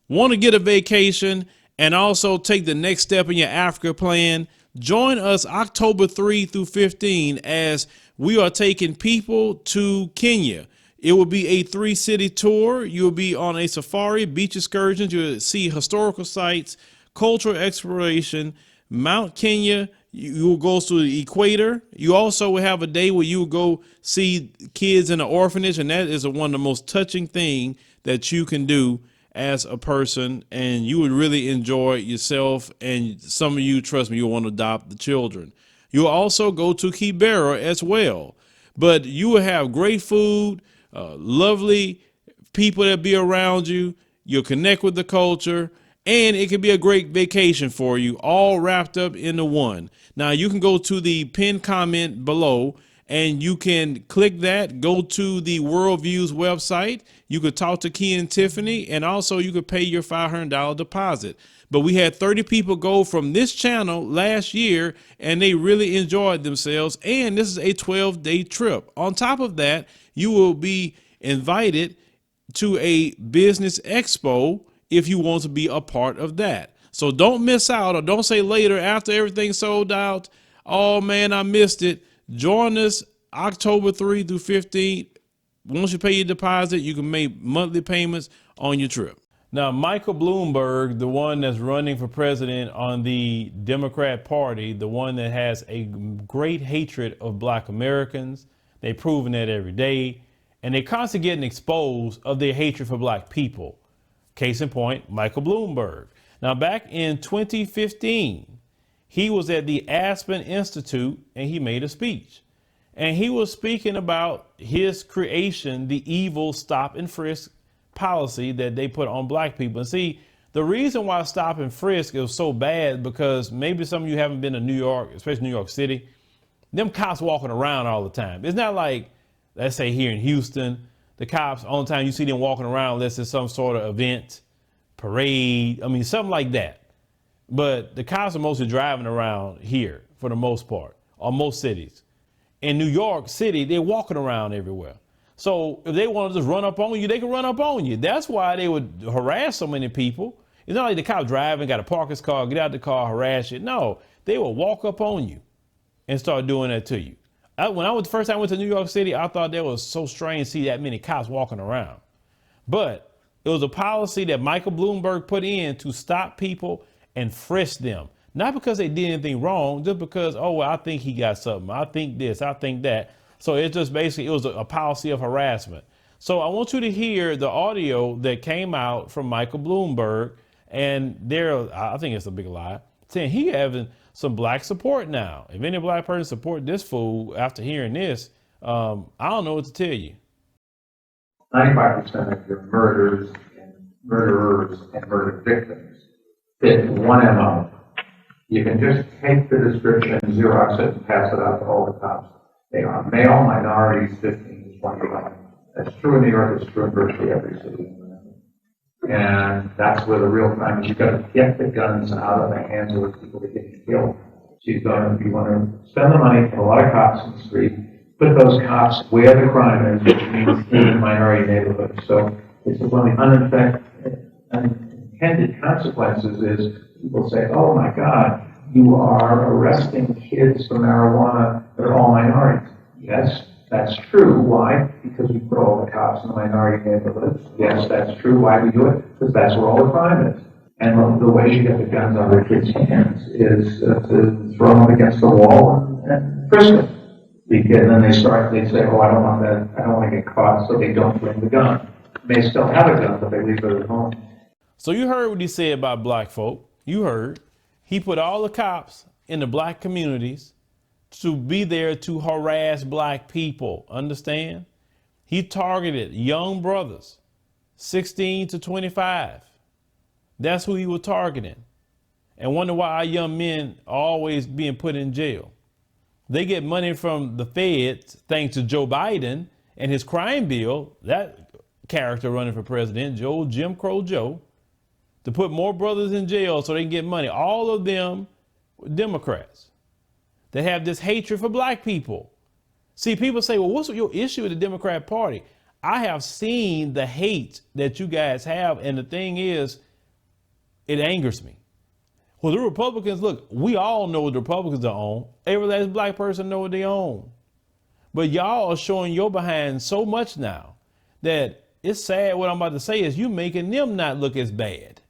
Want to get a vacation and also take the next step in your Africa plan? Join us October 3 through 15 as we are taking people to Kenya. It will be a 3-city tour. You'll be on a safari, beach excursions. You'll see historical sites, cultural exploration, Mount Kenya. You will go to the equator. You also will have a day where you will go see kids in an orphanage, and that is one of the most touching things that you can do as a person, and you would really enjoy yourself. And some of you, trust me, you'll want to adopt the children. You'll also go to Kibera as well, but you will have great food, lovely people that be around you. You'll connect with the culture, and it can be a great vacation for you, all wrapped up into one. Now you can go to the pinned comment below and you can click that, go to the Worldviews website. You could talk to Key and Tiffany, and also you could pay your $500 deposit. But we had 30 people go from this channel last year, and they really enjoyed themselves. And this is a 12-day trip. On top of that, you will be invited to a business expo if you want to be a part of that. So don't miss out, or don't say later after everything's sold out, oh man, I missed it. Join us October 3 through 15. Once you pay your deposit, you can make monthly payments on your trip. Now, Michael Bloomberg, the one that's running for president on the Democrat Party, the one that has a great hatred of Black Americans, they've proven that every day, and they're constantly getting exposed of their hatred for Black people. Case in point, Michael Bloomberg. Now, back in 2015, he was at the Aspen Institute and he made a speech. And he was speaking about his creation, the evil stop and frisk policy that they put on Black people. And see, the reason why stop and frisk is so bad, because maybe some of you haven't been to New York, especially New York City. Them cops walking around all the time. It's not like, let's say here in Houston, the cops, all the time you see them walking around unless it's some sort of event, parade, I mean, something like that. But the cops are mostly driving around here for the most part, or most cities. In New York City, they're walking around everywhere. So if they want to just run up on you, they can run up on you. That's why they would harass so many people. It's not like the cop driving, got to park his car, get out the car, harass you. No, they will walk up on you and start doing that to you. When I was the first time I went to New York City, I thought that was so strange to see that many cops walking around. But it was a policy that Michael Bloomberg put in to stop people and frisk them. Not because they did anything wrong, just because, oh, well, I think he got something. I think this, I think that. So it just basically, it was a policy of harassment. So I want you to hear the audio that came out from Michael Bloomberg. And there, I think it's a big lie, saying he having some Black support now. If any Black person support this fool after hearing this, I don't know what to tell you. 95% of your murderers and murder victims fit one MO. You can just take the description, Xerox it, and pass it out to all the cops. They are male minorities, 15 to 25. That's true in New York, it's true in virtually every city. And that's where the real crime is. You've got to get the guns out of the hands of the people that get killed. So you want to spend the money, put a lot of cops in the street, put those cops where the crime is, which means in minority neighborhoods. So it's one of the unintended consequences is people say, oh my God, you are arresting kids for marijuana that are all minorities. Yes, that's true. Why? Because we put all the cops in the minority neighborhoods. Yes, that's true. Why we do it? Because that's where all the crime is. And the way you get the guns out of the kids' hands is to throw them against the wall and frisk them. And then they say, oh, I don't want that, I don't want to get caught, so they don't bring the gun. They may still have a gun, but they leave it at home. So you heard what he said about Black folk. You heard. He put all the cops in the Black communities to be there to harass Black people. Understand? He targeted young brothers, 16 to 25. That's who he was targeting. And wonder why our young men are always being put in jail. They get money from the feds, thanks to Joe Biden and his crime bill, that character running for president, Jim Crow Joe, to put more brothers in jail so they can get money. All of them were Democrats that have this hatred for Black people. See, people say, well, what's your issue with the Democrat Party? I have seen the hate that you guys have. And the thing is, It angers me. Well, the Republicans, look, we all know what the Republicans are on. Every last black person know what they own. But y'all are showing your behind so much now that it's sad. What I'm about to say is you making them not look as bad.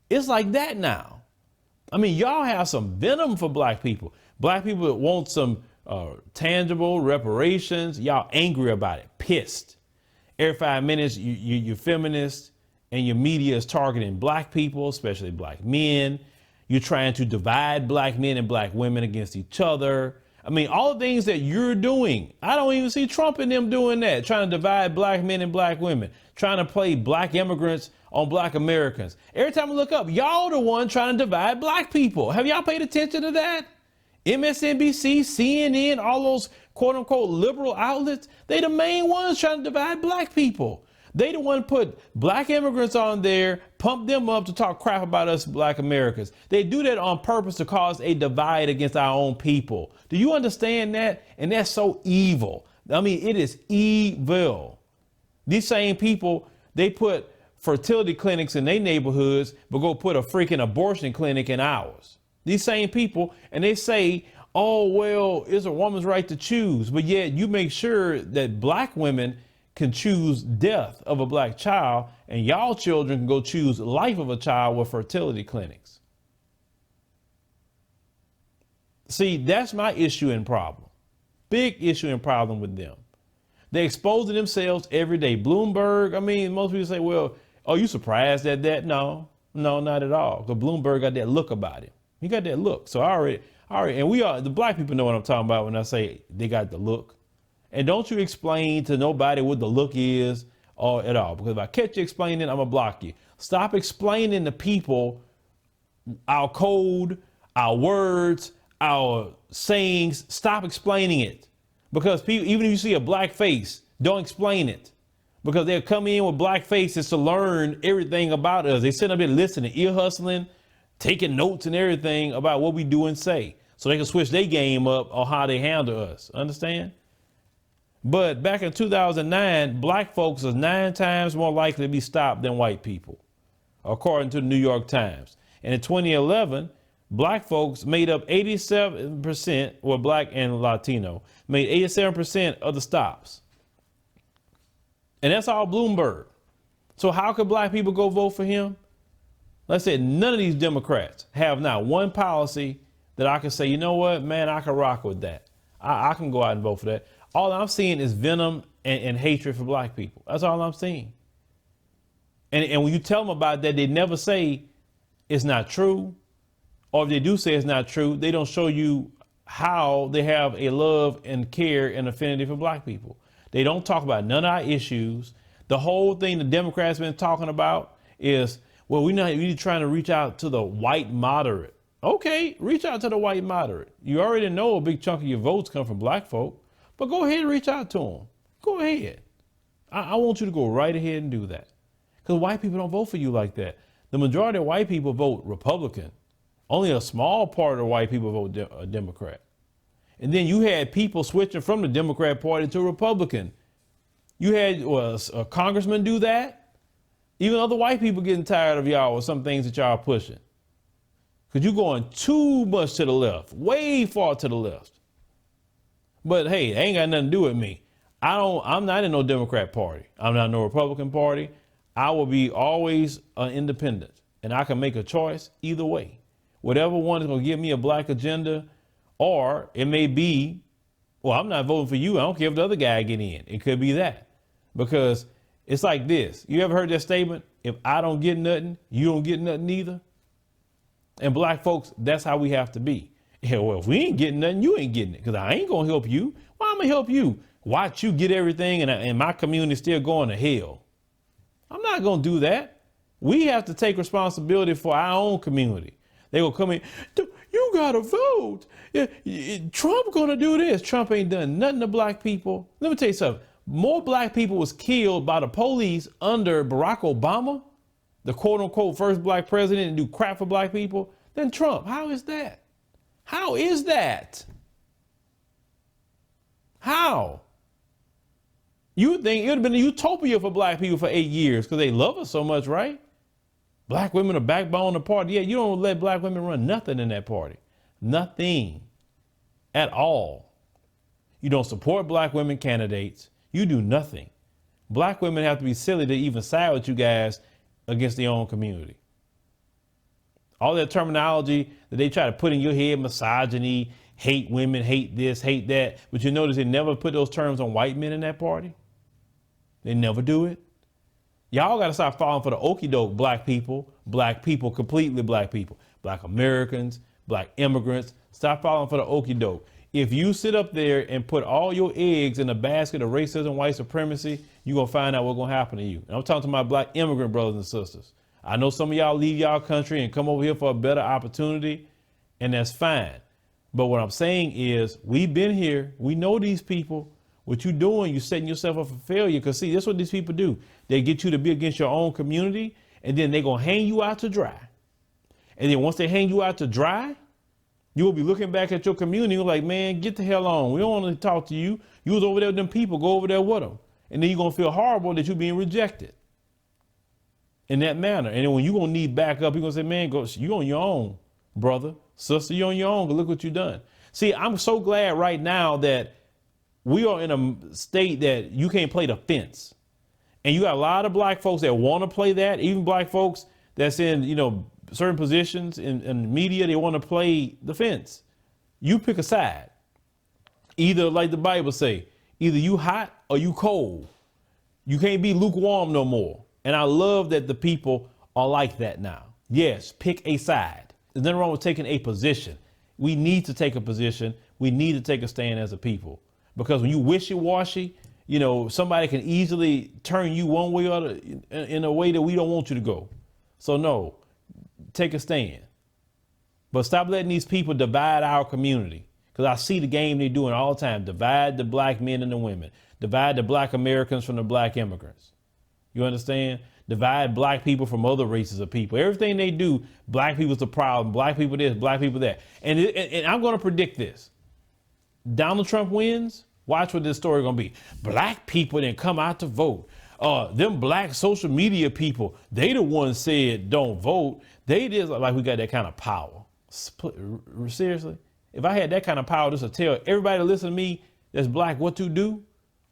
It's like that now. I mean, y'all have some venom for black people. Black people that want some tangible reparations. Y'all angry about it, pissed. Every 5 minutes, you're feminists and your media is targeting black people, especially black men. You're trying to divide black men and black women against each other. I mean, all the things that you're doing. I don't even see Trump and them doing that, trying to divide black men and black women, trying to play black immigrants on black Americans. Every time I look up, y'all the one trying to divide black people. Have y'all paid attention to that? MSNBC, CNN, all those quote unquote liberal outlets, they the main ones trying to divide black people. They the one put black immigrants on there, pump them up to talk crap about us black Americans. They do that on purpose to cause a divide against our own people. Do you understand that? And that's so evil. I mean, it is evil. These same people, they put fertility clinics in their neighborhoods, but go put a freaking abortion clinic in ours. These same people, and they say, oh, well, it's a woman's right to choose. But yet you make sure that black women can choose death of a black child, and y'all children can go choose life of a child with fertility clinics. See, that's my issue and problem. Big issue and problem with them. They exposing themselves every day. Bloomberg, I mean, most people say, well, oh, you surprised at that? No, not at all. Because Bloomberg got that look about him. He got that look. So I already, and the black people know what I'm talking about when I say they got the look. And don't you explain to nobody what the look is or at all. Because if I catch you explaining, I'm going to block you. Stop explaining to people our code, our words, our sayings. Stop explaining it. Because people, even if you see a black face, don't explain it. Because they'll come in with black faces to learn everything about us. They sit up there listening, ear hustling, taking notes and everything about what we do and say. So they can switch their game up on how they handle us. Understand? But back in 2009, black folks are 9 times more likely to be stopped than white people, according to the New York Times. And in 2011, black folks made up 87%, or black and Latino, made 87% of the stops. And that's all Bloomberg. So how could black people go vote for him? Like I said, none of these Democrats have not one policy that I can say, you know what, man, I can rock with that. I can go out and vote for that. All I'm seeing is venom and hatred for black people. That's all I'm seeing. And when you tell them about that, they never say it's not true. Or if they do say it's not true, they don't show you how they have a love and care and affinity for black people. They don't talk about none of our issues. The whole thing the Democrats been talking about is, well, we're not really trying to reach out to the white moderate. OK, reach out to the white moderate. You already know a big chunk of your votes come from black folk. But go ahead and reach out to them. Go ahead. I want you to go right ahead and do that. Because white people don't vote for you like that. The majority of white people vote Republican. Only a small part of white people vote Democrat. And then you had people switching from the Democrat Party to Republican. You had a congressman do that. Even other white people getting tired of y'all with some things that y'all are pushing. Because you're going too much to the left, way far to the left. But hey, it ain't got nothing to do with me. I'm not in no Democrat party. I'm not in no Republican party. I will be always an independent, and I can make a choice either way. Whatever one is going to give me a black agenda, or it may be, well, I'm not voting for you. I don't care if the other guy get in. It could be that. Because it's like this. You ever heard that statement? If I don't get nothing, you don't get nothing either. And black folks, that's how we have to be. Yeah, well, if we ain't getting nothing, you ain't getting it. Because I ain't going to help you. Why am I going to help you? Watch you get everything and my community still going to hell. I'm not going to do that. We have to take responsibility for our own community. They will come in, you got to vote. Trump going to do this. Trump ain't done nothing to black people. Let me tell you something. More black people was killed by the police under Barack Obama, the quote unquote first black president and do crap for black people, than Trump. How is that? How is that? How? You would think it would have been a utopia for black people for 8 years because they love us so much, right? Black women are backbone of the party. Yeah, you don't let black women run nothing in that party. Nothing at all. You don't support black women candidates. You do nothing. Black women have to be silly to even side with you guys against their own community. All that terminology that they try to put in your head, misogyny, hate women, hate this, hate that. But you notice they never put those terms on white men in that party. They never do it. Y'all got to stop falling for the okie doke black people, completely black people, black Americans, black immigrants. Stop falling for the okie doke. If you sit up there and put all your eggs in a basket of racism, white supremacy, you're going to find out what's going to happen to you. And I'm talking to my black immigrant brothers and sisters. I know some of y'all leave y'all country and come over here for a better opportunity, and that's fine. But what I'm saying is we've been here. We know these people. What you're doing, you're setting yourself up for failure. Because, see, that's what these people do. They get you to be against your own community, and then they're going to hang you out to dry. And then once they hang you out to dry, you will be looking back at your community like, man, get the hell on. We don't want to talk to you. You was over there with them people. Go over there with them. And then you're going to feel horrible that you're being rejected in that manner. And then when you're going to need backup, you're going to say, man, go, you on your own, brother, sister, you on your own. Look what you've done. See, I'm so glad right now that we are in a state that you can't play the fence. And you got a lot of black folks that want to play that, even black folks that's in, certain positions in media, they want to play the fence. You pick a side. Either, like the Bible say, either you hot or you cold. You can't be lukewarm no more. And I love that the people are like that now. Yes, pick a side. There's nothing wrong with taking a position. We need to take a position. We need to take a stand as a people. Because when you wishy-washy, somebody can easily turn you one way or the, in a way that we don't want you to go. So no, take a stand. But stop letting these people divide our community. Because I see the game they're doing all the time. Divide the black men and the women. Divide the black Americans from the black immigrants. You understand? Divide black people from other races of people. Everything they do, black people's the problem. Black people this, black people that. And I'm going to predict this. Donald Trump wins. Watch what this story going to be. Black people didn't come out to vote. Them black social media people, they the ones said don't vote. They did like we got that kind of power. Seriously, if I had that kind of power just to tell everybody to listen to me that's black what to do,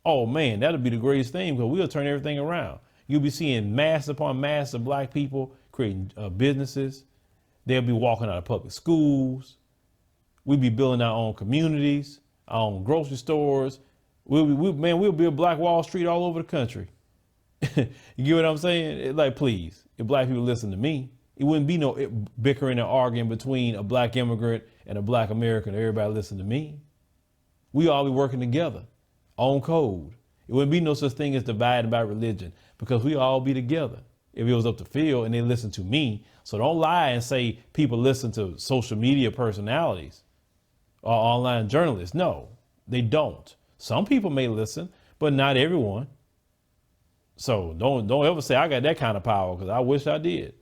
oh man, that'll be the greatest thing because we'll turn everything around. You'll be seeing mass upon mass of black people creating businesses. They'll be walking out of public schools. We'll be building our own communities, our own grocery stores. We'll build Black Wall Street all over the country. You get what I'm saying? Like, please, if black people listen to me, it wouldn't be no bickering and arguing between a black immigrant and a black American. Everybody listen to me. We all be working together on code. It wouldn't be no such thing as divided by religion because we all be together. If it was up to Phil and they listen to me. So don't lie and say people listen to social media personalities or online journalists. No, they don't. Some people may listen, but not everyone. So don't ever say I got that kind of power because I wish I did.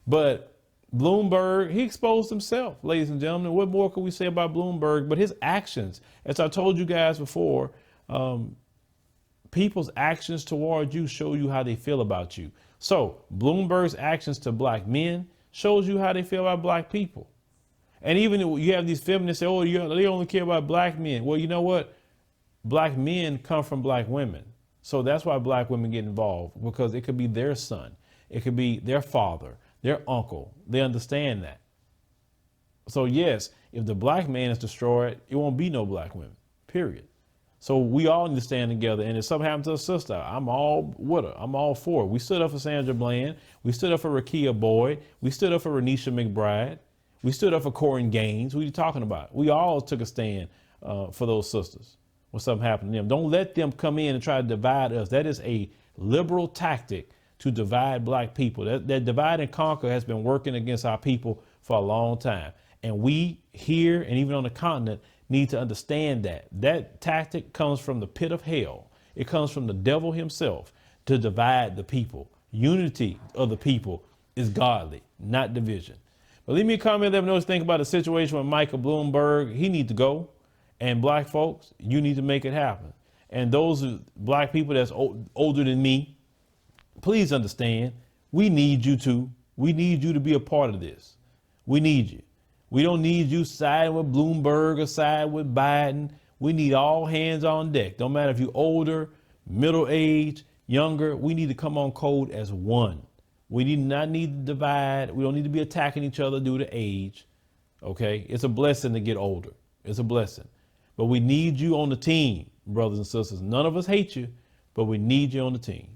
But Bloomberg, he exposed himself, ladies and gentlemen. What more can we say about Bloomberg? But his actions, as I told you guys before, people's actions toward you show you how they feel about you. So Bloomberg's actions to black men shows you how they feel about black people. And even you have these feminists say, oh, they only care about black men. Well, you know what? Black men come from black women. So that's why black women get involved, because it could be their son. It could be their father, their uncle. They understand that. So, yes, if the black man is destroyed, it won't be no black women, period. So we all need to stand together. And if something happens to a sister, I'm all with her. I'm all for it. We stood up for Sandra Bland. We stood up for Rakia Boyd. We stood up for Renisha McBride. We stood up for Corin Gaines. What are you talking about? We all took a stand for those sisters when something happened to them. Don't let them come in and try to divide us. That is a liberal tactic to divide black people. That divide and conquer has been working against our people for a long time. And we here and even on the continent need to understand that. That tactic comes from the pit of hell. It comes from the devil himself to divide the people. Unity of the people is godly, not division. But leave me a comment, let me know what you think about the situation with Michael Bloomberg. He needs to go. And black folks, you need to make it happen. And those black people that's older than me, please understand, we need you too. We need you to be a part of this. We need you. We don't need you siding with Bloomberg or siding with Biden. We need all hands on deck. Don't matter if you're older, middle age, younger. We need to come on code as one. We need not need to divide. We don't need to be attacking each other due to age. Okay, it's a blessing to get older. It's a blessing. But we need you on the team, brothers and sisters. None of us hate you, but we need you on the team.